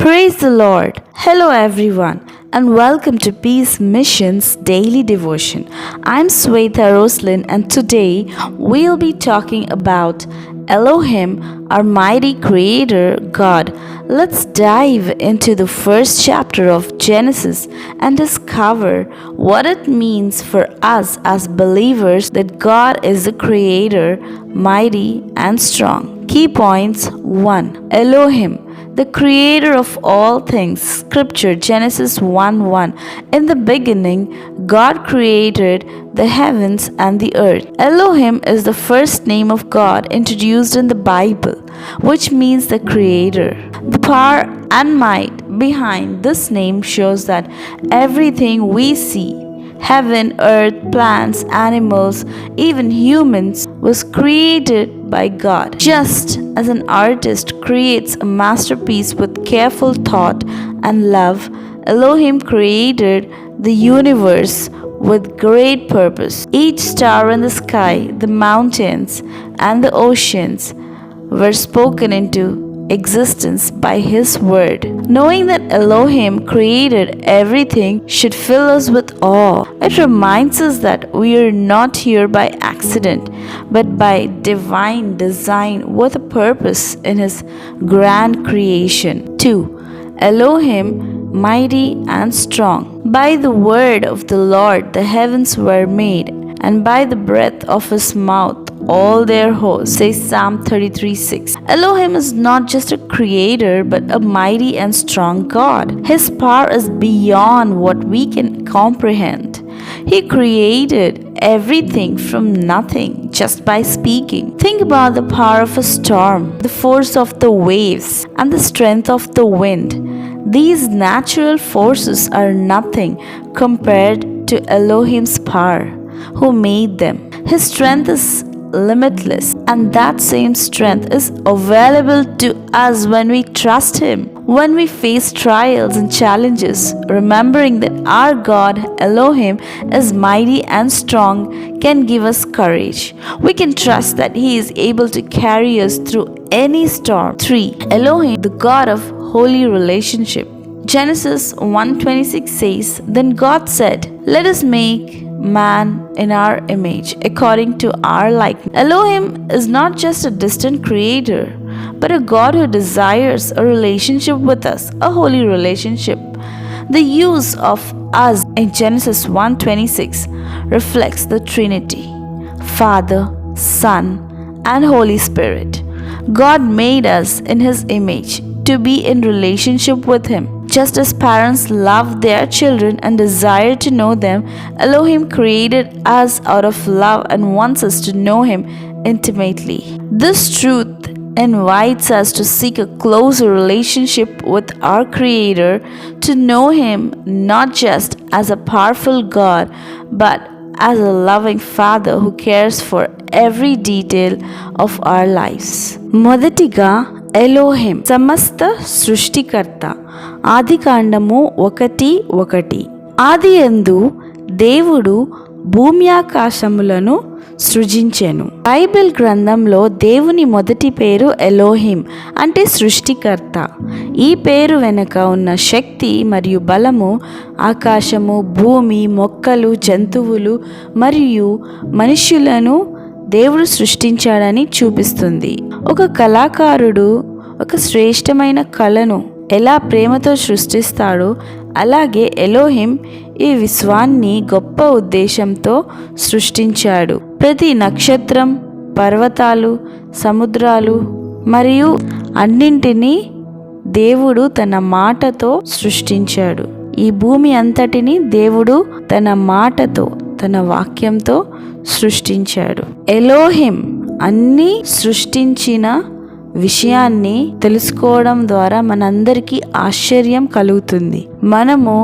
Praise the Lord. Hello, everyone, and welcome to Peace Mission's Daily Devotion. I'm Swetha Roslin, and today we'll be talking about Elohim, our mighty creator God. Let's dive into the first chapter of Genesis and discover what it means for us as believers that God is the creator, mighty and strong. Key points: 1. Elohim, the creator of all things. Scripture, Genesis 1:1. In the beginning, God created the heavens and the earth. Elohim is the first name of God introduced in the Bible, which means the creator. The power and might behind this name shows that everything we see, heaven, earth, plants, animals, even humans, was created by God. Just as an artist creates a masterpiece with careful thought and love, Elohim created the universe with great purpose. Each star in the sky, the mountains, and the oceans were spoken into existence by His word. Knowing that Elohim created everything should fill us with awe. It reminds us that we are not here by accident, but by divine design with a purpose in His grand creation. 2. Elohim, mighty and strong. By the word of the Lord the heavens were made, and by the breath of His mouth all their hosts, says Psalm 33:6. Elohim is not just a creator but a mighty and strong God. His power is beyond what we can comprehend. He created everything from nothing just by speaking. Think about the power of a storm, the force of the waves, and the strength of the wind. These natural forces are nothing compared to Elohim's power, who made them. His strength is limitless, and that same strength is available to us when we trust Him. When we face trials and challenges, remembering that our God, Elohim, is mighty and strong can give us courage. We can trust that He is able to carry us through any storm. 3. Elohim, the God of holy relationship. Genesis 1:26 says, Then God said, Let us make man in our image, according to our likeness. Elohim is not just a distant creator, but a God who desires a relationship with us, a holy relationship. The use of us in Genesis 1:26 reflects the Trinity, Father, Son, and Holy Spirit. God made us in His image to be in relationship with Him. Just as parents love their children and desire to know them, Elohim created us out of love and wants us to know Him intimately. This truth invites us to seek a closer relationship with our Creator, to know Him not just as a powerful God, but as a loving Father who cares for every detail of our lives. మొదటిగా ఎలోహిం, సమస్త సృష్టికర్త. ఆదికాండము 1:1. ఆదియందు దేవుడు భూమ్యాకాశములను సృజించెను. Bible గ్రంథంలో దేవుని మొదటి పేరు ఎలోహిం, అంటే సృష్టికర్త. ఈ పేరు వెనుక ఉన్న శక్తి మరియు బలము ఆకాశము, భూమి, మొక్కలు, జంతువులు మరియు మనుష్యులను దేవుడు సృష్టించాడని చూపిస్తుంది. ఒక కళాకారుడు ఒక శ్రేష్టమైన కళను ఎలా ప్రేమతో సృష్టిస్తాడో, అలాగే ఎలోహిం ఈ విశ్వాన్ని గొప్ప ఉద్దేశంతో సృష్టించాడు. ప్రతి నక్షత్రం, పర్వతాలు, సముద్రాలు మరియు అన్నింటినీ దేవుడు తన మాటతో సృష్టించాడు. ఈ భూమి అంతటిని దేవుడు తన మాటతో, తన వాక్యంతో సృష్టించాడు. ఎలోహిం అన్నీ సృష్టించిన విషయాన్ని తెలుసుకోవడం ద్వారా మనందరికీ ఆశ్చర్యం కలుగుతుంది. మనము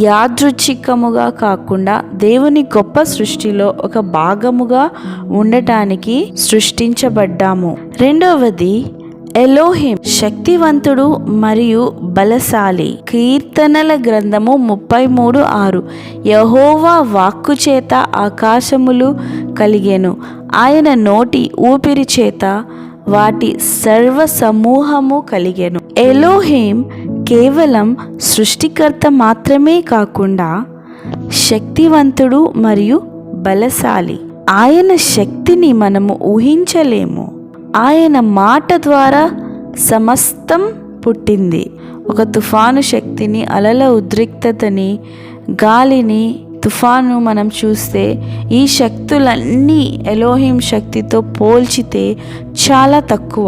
యాదృచ్ఛికముగా కాకుండా దేవుని గొప్ప సృష్టిలో ఒక భాగముగా ఉండటానికి సృష్టించబడ్డాము. రెండవది, ఎలోహిం శక్తివంతుడు మరియు బలశాలి. కీర్తనల గ్రంథము 33:6. యెహోవా వాక్కు చేత ఆకాశములు కలిగెను, ఆయన నోటి ఊపిరి చేత వాటి సర్వ సమూహము కలిగెను. ఎలోహిం కేవలం సృష్టికర్త మాత్రమే కాకుండా శక్తివంతుడు మరియు బలశాలి. ఆయన శక్తిని మనము ఊహించలేము. ఆయన మాట ద్వారా సమస్తం పుట్టింది. ఒక తుఫాను శక్తిని, అలల ఉద్రిక్తతని, గాలిని, తుఫాను మనం చూస్తే ఈ శక్తులన్నీ ఎలోహిం శక్తితో పోల్చితే చాలా తక్కువ.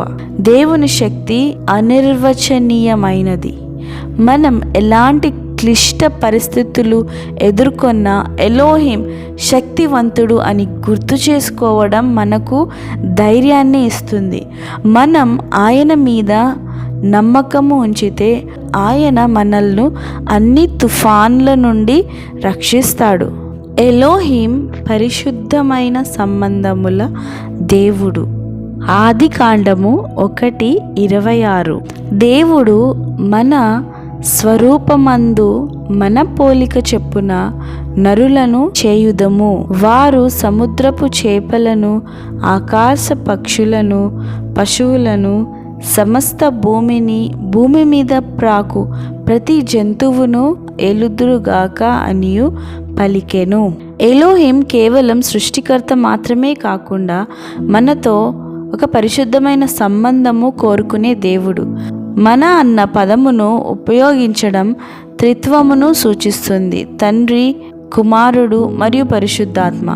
దేవుని శక్తి అనిర్వచనీయమైనది. మనం ఎలాంటి క్లిష్ట పరిస్థితులు ఎదుర్కొన్న ఎలోహిం శక్తివంతుడు అని గుర్తు చేసుకోవడం మనకు ధైర్యాన్ని ఇస్తుంది. మనం ఆయన మీద నమ్మకము ఉంచితే ఆయన మనల్ని అన్ని తుఫాన్ల నుండి రక్షిస్తాడు. ఎలోహిం పరిశుద్ధమైన సంబంధముల దేవుడు. ఆదికాండము 1:26. దేవుడు మన స్వరూపమందు మన పోలిక చెప్పున నరులను చేయుదము. వారు సముద్రపు చేపలను, ఆకాశ పక్షులను, పశువులను, సమస్త భూమి మీద ప్రాకు ప్రతి జంతువును ఏలుదురుగాక అనియు పలికెను. ఎలోహిం కేవలం సృష్టికర్త మాత్రమే కాకుండా మనతో ఒక పరిశుద్ధమైన సంబంధము కోరుకునే దేవుడు. మన అన్న పదమును ఉపయోగించడం త్రిత్వమును సూచిస్తుంది. తండ్రి, కుమారుడు మరియు పరిశుద్ధాత్మ.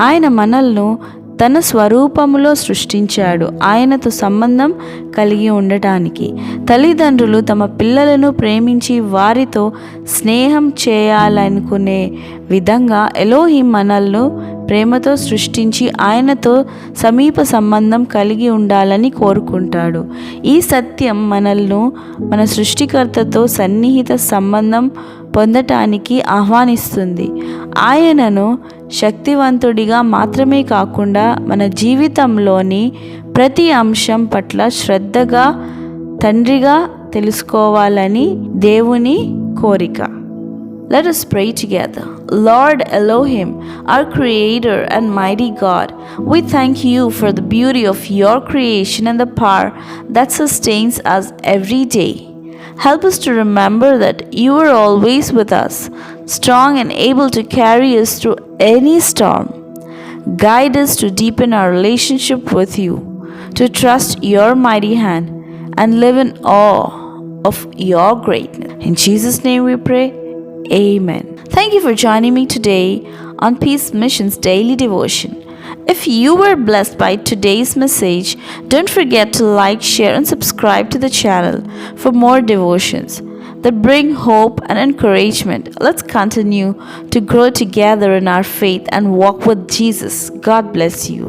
ఆయన మనల్ని తన స్వరూపములో సృష్టించాడు ఆయనతో సంబంధం కలిగి ఉండటానికి. తల్లిదండ్రులు తమ పిల్లలను ప్రేమించి వారితో స్నేహం చేయాలనుకునే విధంగా ఎలోహిం మనల్ని ప్రేమతో సృష్టించి ఆయనతో సమీప సంబంధం కలిగి ఉండాలని కోరుకుంటాడు. ఈ సత్యం మనల్ని మన సృష్టికర్తతో సన్నిహిత సంబంధం పొందటానికి ఆహ్వానిస్తుంది. ఆయనను శక్తివంతుడిగా మాత్రమే కాకుండా మన జీవితంలోని ప్రతి అంశం పట్ల శ్రద్ధగా తండ్రిగా తెలుసుకోవాలని దేవుని కోరిక. Let us pray together. Lord Elohim, our Creator and mighty God, we thank you for the beauty of your creation and the power that sustains us every day. Help us to remember that you are always with us, strong and able to carry us through any storm. Guide us to deepen our relationship with you, to trust your mighty hand, and live in awe of your greatness. In Jesus' name we pray. Amen. Thank you for joining me today on Peace Mission's Daily Devotion. If you were blessed by today's message, don't forget to like, share, and subscribe to the channel for more devotions that bring hope and encouragement. Let's continue to grow together in our faith and walk with Jesus. God bless you.